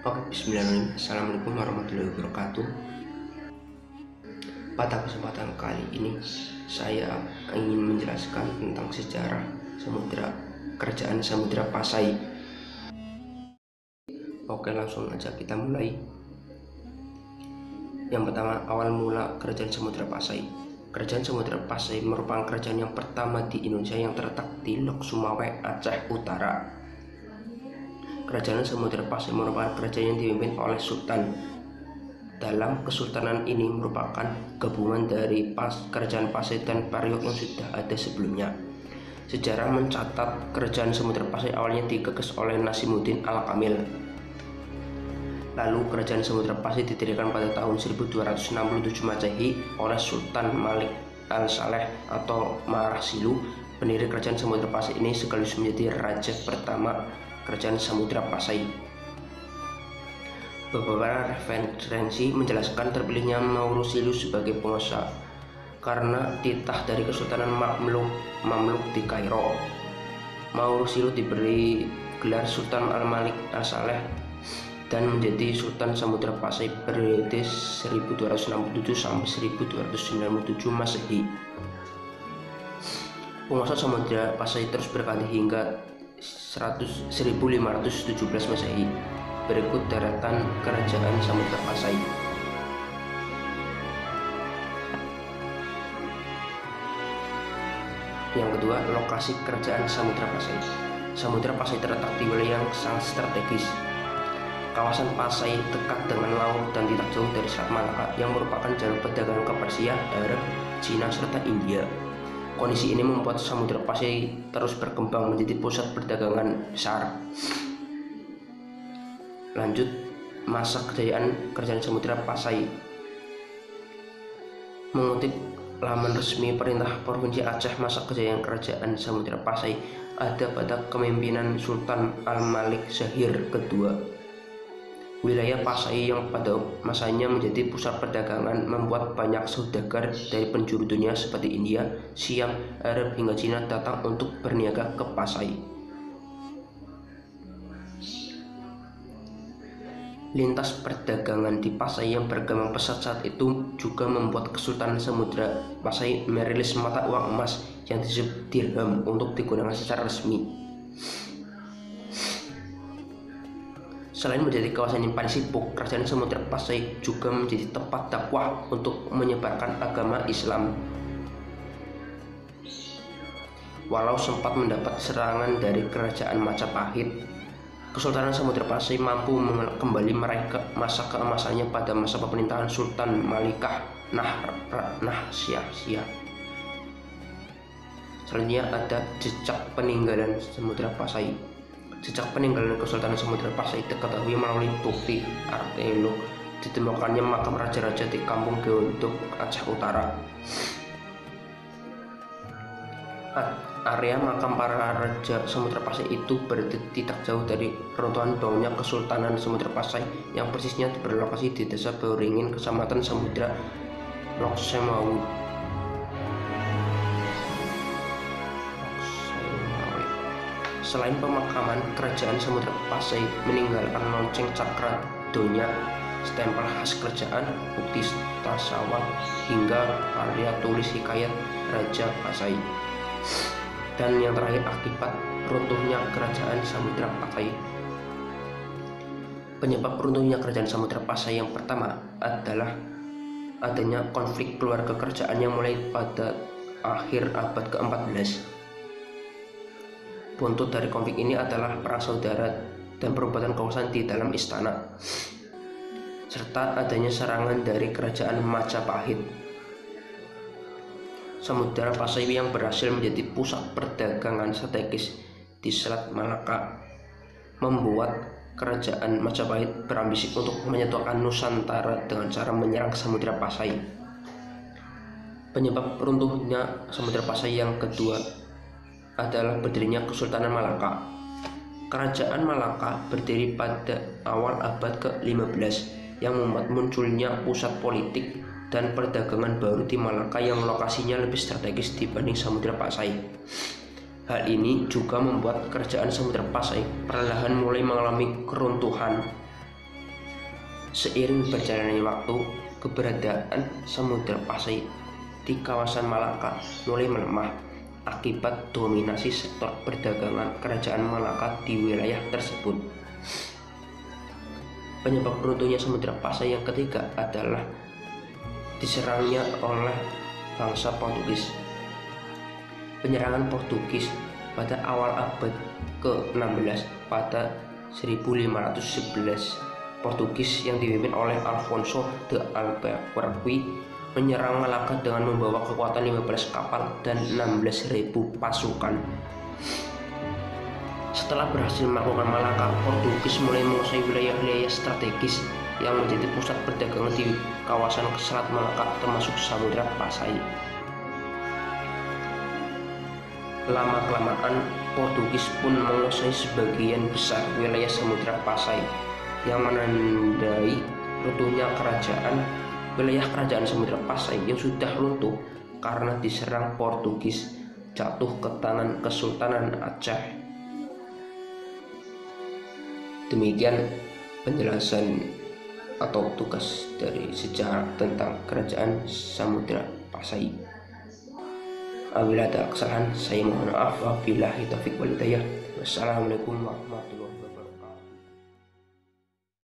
Oke, bismillahirrahmanirrahim. Assalamualaikum warahmatullahi wabarakatuh. Pada kesempatan kali ini saya ingin menjelaskan tentang sejarah kerajaan Samudra Pasai. Oke, langsung aja kita mulai. Yang pertama, awal mula kerajaan Samudra Pasai. Kerajaan Samudra Pasai merupakan kerajaan yang pertama di Indonesia yang terletak di Lok Sumawe, Aceh Utara. Kerajaan Samudra Pasai merupakan kerajaan yang dipimpin oleh Sultan. Dalam kesultanan ini merupakan gabungan dari kerajaan Pasai dan Pariok yang sudah ada sebelumnya. Sejarah mencatat kerajaan Samudra Pasai awalnya digagas oleh Nasimuddin Al-Kamil. Lalu kerajaan Samudra Pasai didirikan pada tahun 1267 Masehi oleh Sultan Malik Al-Saleh atau Marasilu. Pendiri kerajaan Samudra Pasai ini sekaligus menjadi raja pertama kerajaan Samudra Pasai. Beberapa referensi menjelaskan terpilihnya Marasilu sebagai penguasa karena titah dari Kesultanan Mamluk di Kairo. Marasilu diberi gelar Sultan Al-Malik Al-Saleh dan menjadi Sultan Samudra Pasai periode 1267 sampai 1297 Masehi. Penguasa Samudra Pasai terus berganti hingga 1517 Masehi. Berikut deretan kerajaan Samudra Pasai. Yang kedua, lokasi kerajaan Samudra Pasai. Samudra Pasai terletak di wilayah yang sangat strategis. Kawasan Pasai dekat dengan laut dan tidak jauh dari Selat Malaka yang merupakan jalur perdagangan ke Persia, Arab, Cina, serta India. Kondisi ini membuat Samudra Pasai terus berkembang menjadi pusat perdagangan besar. Lanjut, masa kejayaan kerajaan Samudra Pasai. Mengutip laman resmi Perintah Provinsi Aceh, masa kejayaan kerajaan Samudra Pasai ada pada kepemimpinan Sultan Al-Malik Zahir II. Wilayah Pasai yang pada masanya menjadi pusat perdagangan membuat banyak saudagar dari penjuru dunia seperti India, Siam, Arab hingga Cina datang untuk berniaga ke Pasai. Lintas perdagangan di Pasai yang berkembang pesat saat itu juga membuat Kesultanan Samudra Pasai merilis mata uang emas yang disebut dirham untuk digunakan secara resmi. Selain menjadi kawasan yang paling sibuk, kerajaan Samudra Pasai juga menjadi tempat dakwah untuk menyebarkan agama Islam. Walau sempat mendapat serangan dari kerajaan Majapahit, Kesultanan Samudra Pasai mampu kembali meraih masa keemasannya pada masa pemerintahan Sultan Malikah Nahsyah. Selanjutnya ada jejak peninggalan Samudra Pasai. Jejak peninggalan Kesultanan Samudra Pasai diketahui melalui bukti arkeolog ditemukannya makam raja-raja di Kampung Geondok, Aceh Utara. Area makam para raja Samudra Pasai itu berada tidak jauh dari reruntuhan bangunnya Kesultanan Samudra Pasai yang persisnya berlokasi di Desa Beuringin, Kecamatan Samudra, Lok Sumawe. Selain pemakaman, kerajaan Samudra Pasai meninggalkan lonceng cakra donya, stempel khas kerajaan, bukti tasawuf hingga karya tulis hikayat Raja Pasai. Dan yang terakhir, akibat runtuhnya kerajaan Samudra Pasai. Penyebab runtuhnya kerajaan Samudra Pasai yang pertama adalah adanya konflik keluarga kerajaan yang mulai pada akhir abad ke-14. Buntut dari konflik ini adalah perang saudara dan perebutan kekuasaan di dalam istana, serta adanya serangan dari kerajaan Majapahit. Samudra Pasai yang berhasil menjadi pusat perdagangan strategis di Selat Malaka membuat kerajaan Majapahit berambisi untuk menyatukan Nusantara dengan cara menyerang Samudra Pasai. Penyebab runtuhnya Samudra Pasai yang kedua adalah berdirinya Kesultanan Malaka. Kerajaan Malaka berdiri pada awal abad ke-15 yang membuat munculnya pusat politik dan perdagangan baru di Malaka yang lokasinya lebih strategis dibanding Samudra Pasai. Hal ini juga membuat kerajaan Samudra Pasai perlahan mulai mengalami keruntuhan. Seiring berjalannya waktu, keberadaan Samudra Pasai di kawasan Malaka mulai melemah akibat dominasi sektor perdagangan kerajaan Malaka di wilayah tersebut. Penyebab runtuhnya Samudra Pasai yang ketiga adalah diserangnya oleh bangsa Portugis. Penyerangan Portugis pada awal abad ke-16 pada 1511, Portugis yang dipimpin oleh Alfonso de Albuquerque menyerang Malaka dengan membawa kekuatan 15 kapal dan 16.000 pasukan. Setelah berhasil melakukan Malaka, Portugis mulai menguasai wilayah-wilayah strategis yang menjadi pusat perdagangan di kawasan Selat Malaka termasuk Samudra Pasai. Lama-kelamaan, Portugis pun menguasai sebagian besar wilayah Samudra Pasai yang menandai runtuhnya wilayah kerajaan Samudra Pasai yang sudah runtuh karena diserang Portugis jatuh ke tangan Kesultanan Aceh. Demikian penjelasan atau tugas dari sejarah tentang kerajaan Samudra Pasai. Apabila ada kesalahan, saya mohon maaf. Wabillahi taufiq wal hidayah. Wassalamualaikum warahmatullahi wabarakatuh.